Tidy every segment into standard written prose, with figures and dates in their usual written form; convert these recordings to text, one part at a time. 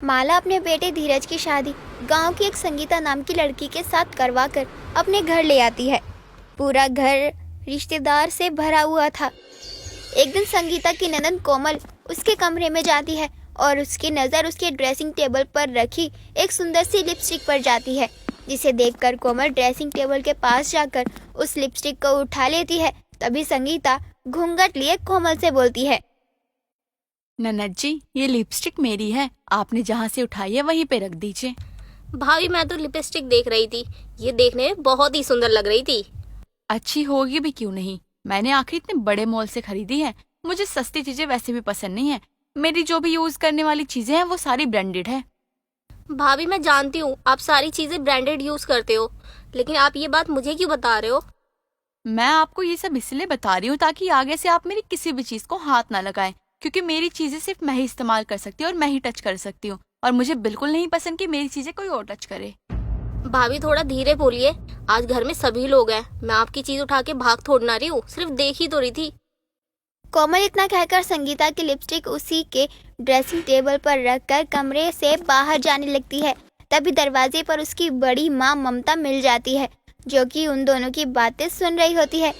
माला अपने बेटे धीरज की शादी गांव की एक संगीता नाम की लड़की के साथ करवाकर अपने घर ले आती है। पूरा घर रिश्तेदार से भरा हुआ था। एक दिन संगीता की ननद कोमल उसके कमरे में जाती है और उसकी नज़र उसके ड्रेसिंग टेबल पर रखी एक सुंदर सी लिपस्टिक पर जाती है, जिसे देखकर कोमल ड्रेसिंग टेबल के पास जाकर उस लिपस्टिक को उठा लेती है। तभी संगीता घूंघट लिए कोमल से बोलती है, ननद जी, ये लिपस्टिक मेरी है, आपने जहाँ से उठाई है वहीं पे रख दीजिए। भाभी मैं तो लिपस्टिक देख रही थी, ये देखने में बहुत ही सुंदर लग रही थी। अच्छी होगी भी क्यों नहीं, मैंने आखिर इतने बड़े मॉल से खरीदी है। मुझे सस्ती चीजें वैसे भी पसंद नहीं है। मेरी जो भी यूज करने वाली चीजें हैं वो सारी ब्रांडेड है। भाभी मैं जानती हूँ आप सारी चीजें ब्रांडेड यूज करते हो, लेकिन आप ये बात मुझे क्यों बता रहे हो? मैं आपको ये सब इसलिए बता रही हूँ ताकि आगे से आप मेरी किसी भी चीज को हाथ ना लगाएं, क्योंकि मेरी चीजें सिर्फ मैं ही इस्तेमाल कर सकती हूँ और मैं ही टच कर सकती हूँ, और मुझे बिल्कुल नहीं पसंद कि मेरी चीजें कोई और टच करे। भाभी थोड़ा धीरे बोलिए, आज घर में सभी लोग हैं। मैं आपकी चीज उठा के भाग थोड़ ना रही हूँ, सिर्फ देख ही तो रही थी। कोमल इतना कहकर संगीता की लिपस्टिक उसी के ड्रेसिंग टेबल पर रखकर कमरे से बाहर जाने लगती है। तभी दरवाजे पर उसकी बड़ी माँ ममता मिल जाती है, जो कि उन दोनों की बातें सुन रही होती है,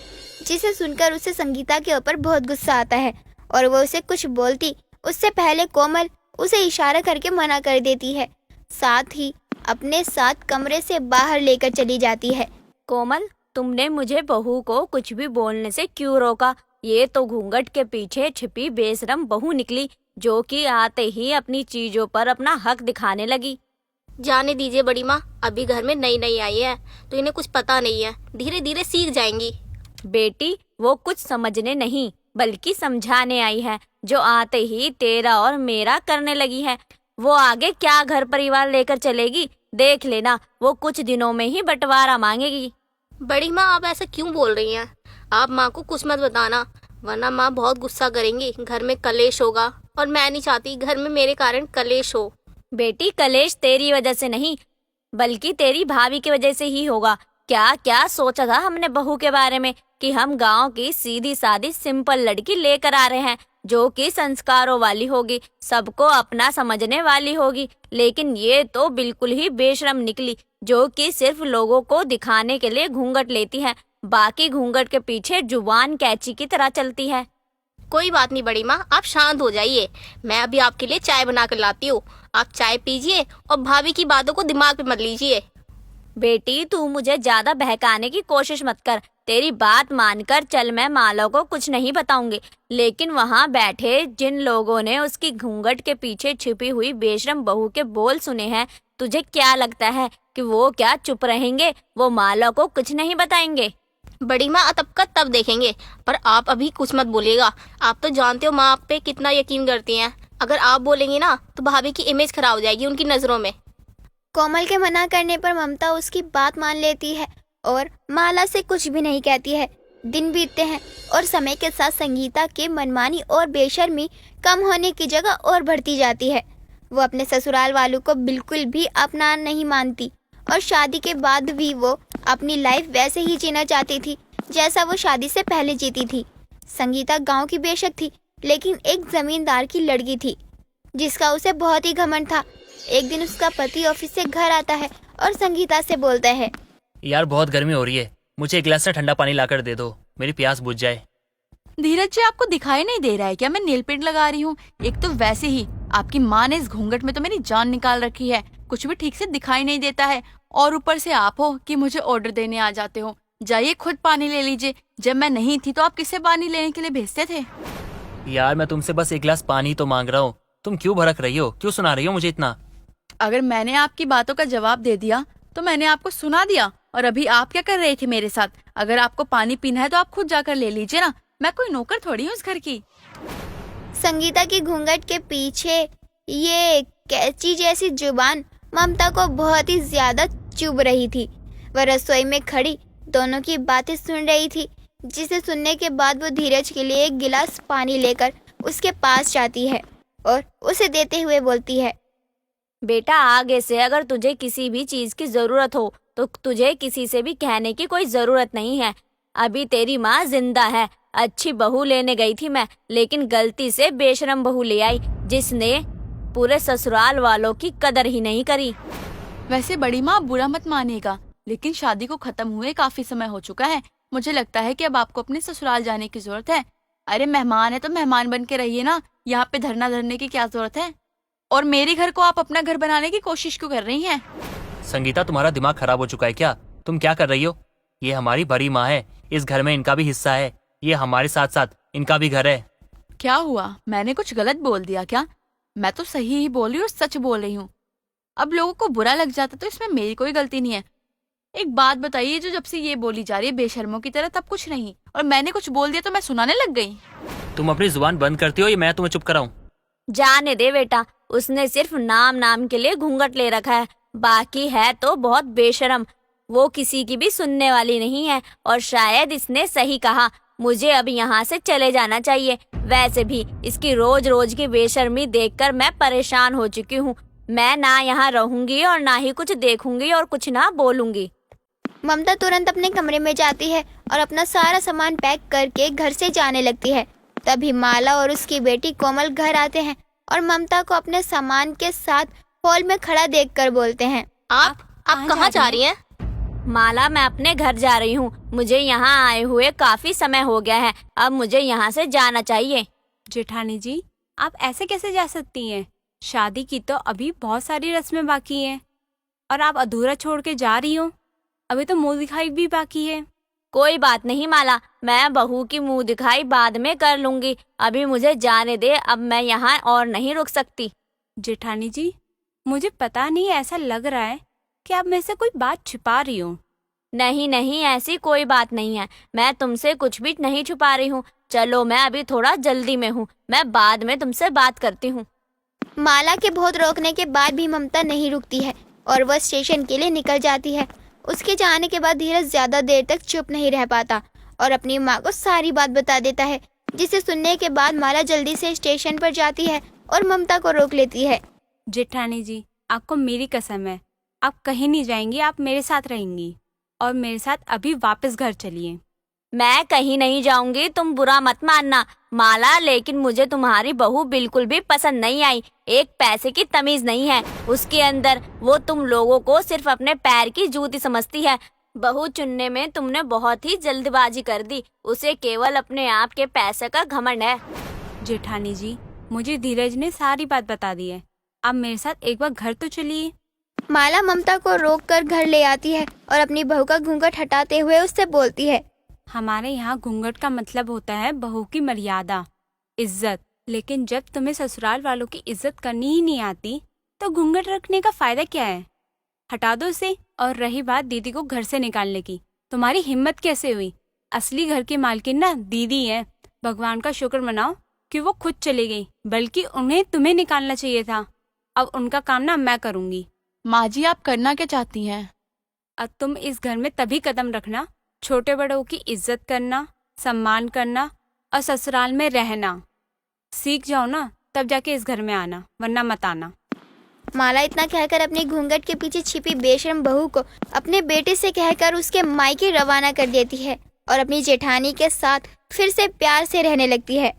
जिसे सुनकर उसे संगीता के ऊपर बहुत गुस्सा आता है और वो उसे कुछ बोलती उससे पहले कोमल उसे इशारा करके मना कर देती है, साथ ही अपने साथ कमरे से बाहर लेकर चली जाती है। कोमल, तुमने मुझे बहू को कुछ भी बोलने से क्यों रोका? ये तो घूंघट के पीछे छिपी बेशरम बहू निकली, जो कि आते ही अपनी चीजों पर अपना हक दिखाने लगी। जाने दीजिए बड़ी माँ, अभी घर में नई नई आई है तो इन्हें कुछ पता नहीं है, धीरे धीरे सीख जाएंगी। बेटी, वो कुछ समझने नहीं बल्कि समझाने आई है, जो आते ही तेरा और मेरा करने लगी है। वो आगे क्या घर परिवार लेकर चलेगी, देख लेना। वो कुछ दिनों में ही बंटवारा मांगेगी। बड़ी माँ आप ऐसा क्यों बोल रही हैं? आप माँ को कुछ मत बताना, वरना माँ बहुत गुस्सा करेंगी, घर में कलेश होगा और मैं नहीं चाहती घर में मेरे कारण कलेश हो। बेटी, कलेश तेरी वजह से नहीं बल्कि तेरी भाभी की वजह से ही होगा। क्या क्या सोचा था हमने बहू के बारे में कि हम गांव की सीधी सादी सिंपल लड़की लेकर आ रहे हैं, जो कि संस्कारों वाली होगी, सबको अपना समझने वाली होगी। लेकिन ये तो बिल्कुल ही बेशरम निकली, जो कि सिर्फ लोगों को दिखाने के लिए घूंघट लेती है, बाकी घूंघट के पीछे जुबान कैंची की तरह चलती है। कोई बात नहीं बड़ी माँ, आप शांत हो जाइए। मैं अभी आपके लिए चाय बना कर लाती हूँ, आप चाय पीजिए और भाभी की बातों को दिमाग पे मत लीजिए। बेटी, तू मुझे ज्यादा बहकाने की कोशिश मत कर। तेरी बात मानकर चल, मैं माला को कुछ नहीं बताऊंगी, लेकिन वहाँ बैठे जिन लोगों ने उसकी घूंघट के पीछे छिपी हुई बेशरम बहू के बोल सुने हैं, तुझे क्या लगता है कि वो क्या चुप रहेंगे? वो माला को कुछ नहीं बताएंगे। बड़ी माँ तब का तब देखेंगे, पर आप अभी कुछ मत बोलिएगा। आप तो जानते हो माँ आप पे कितना यकीन करती हैं। अगर आप बोलेंगी ना तो भाभी की इमेज खराब हो जाएगी उनकी नजरों में। कोमल के मना करने पर ममता उसकी बात मान लेती है और माला से कुछ भी नहीं कहती है। दिन बीतते हैं और समय के साथ संगीता के मनमानी और बेशर्मी कम होने की जगह और बढ़ती जाती है। वो अपने ससुराल वालों को बिल्कुल भी अपना नहीं मानती और शादी के बाद भी वो अपनी लाइफ वैसे ही जीना चाहती थी जैसा वो शादी से पहले जीती थी। संगीता गांव की बेशक थी, लेकिन एक जमींदार की लड़की थी जिसका उसे बहुत ही घमंड था। एक दिन उसका पति ऑफिस से घर आता है और संगीता से बोलता है, यार बहुत गर्मी हो रही है, मुझे एक गिलास से ठंडा पानी लाकर दे दो, मेरी प्यास बुझ जाए। धीरज जी, आपको दिखाई नहीं दे रहा है क्या मैं नेल पेंट लगा रही हूँ? एक तो वैसे ही आपकी माँ ने इस घूंघट में तो मेरी जान निकाल रखी है, कुछ भी ठीक से दिखाई नहीं देता है, और ऊपर से आप हो कि मुझे ऑर्डर देने आ जाते हो। जाइए खुद पानी ले लीजिए। जब मैं नहीं थी तो आप किसे पानी लेने के लिए भेजते थे? यार मैं तुमसे बस एक गिलास पानी तो मांग रहा हूँ, तुम क्यों भड़क रही हो, क्यों सुना रही हो मुझे इतना? अगर मैंने आपकी बातों का जवाब दे दिया तो मैंने आपको सुना दिया। और अभी आप क्या कर रही थी मेरे साथ? अगर आपको पानी पीना है तो आप खुद जाकर ले लीजिए ना, मैं कोई नौकर थोड़ी हूँ उस घर की। संगीता की घूंघट के पीछे ये कैंची जैसी जुबान ममता को बहुत ही ज्यादा चुभ रही थी। वह रसोई में खड़ी दोनों की बातें सुन रही थी, जिसे सुनने के बाद वो धीरज के लिए एक गिलास पानी लेकर उसके पास जाती है और उसे देते हुए बोलती है, बेटा, आगे से अगर तुझे किसी भी चीज की जरूरत हो तो तुझे किसी से भी कहने की कोई जरूरत नहीं है। अभी तेरी माँ जिंदा है। अच्छी बहू लेने गई थी मैं, लेकिन गलती से बेशरम बहू ले आई, जिसने पूरे ससुराल वालों की कदर ही नहीं करी। वैसे बड़ी माँ, बुरा मत मानिएगा, लेकिन शादी को खत्म हुए काफी समय हो चुका है। मुझे लगता है कि अब आपको अपने ससुराल जाने की जरूरत है। अरे मेहमान है तो मेहमान बन के रहिए ना, यहाँ पे धरना धरने की क्या जरूरत है। और मेरे घर को आप अपना घर बनाने की कोशिश क्यों कर रही हैं? संगीता, तुम्हारा दिमाग खराब हो चुका है क्या? तुम क्या कर रही हो? ये हमारी बड़ी माँ है, इस घर में इनका भी हिस्सा है, ये हमारे साथ साथ इनका भी घर है। क्या हुआ, मैंने कुछ गलत बोल दिया क्या? मैं तो सही ही बोल रही हूँ और सच बोल रही हूँ। अब लोगों को बुरा लग जाता तो इसमें मेरी कोई गलती नहीं है। एक बात बताइए, जो जब से ये बोली जा रही है बेशर्मों की तरह, तब कुछ नहीं, और मैंने कुछ बोल दिया तो मैं सुनाने लग गई। तुम अपनी जुबान बंद करती हो या मैं तुम्हें चुप कराऊं? जाने दे बेटा, उसने सिर्फ नाम के लिए घूंघट ले रखा है, बाकी है तो बहुत बेशरम। वो किसी की भी सुनने वाली नहीं है। और शायद इसने सही कहा, मुझे अब यहाँ से चले जाना चाहिए। वैसे भी इसकी रोज रोज की बेशर्मी देखकर मैं परेशान हो चुकी हूँ। मैं ना यहाँ रहूंगी और ना ही कुछ देखूंगी और कुछ ना बोलूंगी। ममता तुरंत अपने कमरे में जाती है और अपना सारा सामान पैक करके घर से जाने लगती है। तभी माला और उसकी बेटी कोमल घर आते हैं और ममता को अपने सामान के साथ हॉल में खड़ा देखकर बोलते हैं, आप कहाँ जा रही हैं? माला, मैं अपने घर जा रही हूँ। मुझे यहाँ आए हुए काफी समय हो गया है, अब मुझे यहाँ से जाना चाहिए। जेठानी जी, आप ऐसे कैसे जा सकती हैं? शादी की तो अभी बहुत सारी रस्में बाकी हैं और आप अधूरा छोड़ के जा रही हो। अभी तो मुंह दिखाई भी बाकी है। कोई बात नहीं माला, मैं बहू की मुंह दिखाई बाद में कर लूंगी। अभी मुझे जाने दे, अब मैं यहाँ और नहीं रुक सकती। जेठानी जी, मुझे पता नहीं, ऐसा लग रहा है कि आप मेरे से कोई बात छिपा रही हो। नहीं नहीं, ऐसी कोई बात नहीं है, मैं तुमसे कुछ भी नहीं छुपा रही हूँ। चलो, मैं अभी थोड़ा जल्दी में हूँ, मैं बाद में तुमसे बात करती हूँ। माला के बहुत रोकने के बाद भी ममता नहीं रुकती है और वह स्टेशन के लिए निकल जाती है। उसके जाने के बाद धीरज ज्यादा देर तक चुप नहीं रह पाता और अपनी माँ को सारी बात बता देता है, जिसे सुनने के बाद माला जल्दी से स्टेशन पर जाती है और ममता को रोक लेती है। जेठानी जी, आपको मेरी कसम है, आप कहीं नहीं जाएंगी, आप मेरे साथ रहेंगी और मेरे साथ अभी वापस घर चलिए। मैं कहीं नहीं जाऊंगी, तुम बुरा मत मानना माला, लेकिन मुझे तुम्हारी बहू बिल्कुल भी पसंद नहीं आई। एक पैसे की तमीज नहीं है उसके अंदर। वो तुम लोगों को सिर्फ अपने पैर की जूती समझती है। बहू चुनने में तुमने बहुत ही जल्दबाजी कर दी। उसे केवल अपने आप के पैसे का घमंड है। जेठानी जी, मुझे धीरज ने सारी बात बता दी है, आप मेरे साथ एक बार घर तो चलिए। माला ममता को रोककर घर ले आती है और अपनी बहू का घूंघट हटाते हुए उससे बोलती है, हमारे यहाँ घूंघट का मतलब होता है बहू की मर्यादा, इज्जत। लेकिन जब तुम्हें ससुराल वालों की इज्जत करनी ही नहीं आती तो घूंघट रखने का फायदा क्या है? हटा दो इसे। और रही बात दीदी को घर से निकालने की, तुम्हारी हिम्मत कैसे हुई? असली घर की मालकिन ना दीदी है। भगवान का शुक्र मनाओ कि वो खुद चली गई, बल्कि उन्हें तुम्हें निकालना चाहिए था। अब उनका काम ना मैं करूंगी। माँ जी, आप करना क्या चाहती हैं? अब तुम इस घर में तभी कदम रखना, छोटे बड़ों की इज्जत करना, सम्मान करना और ससुराल में रहना सीख जाओ ना, तब जाके इस घर में आना, वरना मत आना। माला इतना कहकर अपने घूंघट के पीछे छिपी बेशर्म बहू को अपने बेटे से कहकर उसके मायके रवाना कर देती है और अपनी जेठानी के साथ फिर से प्यार से रहने लगती है।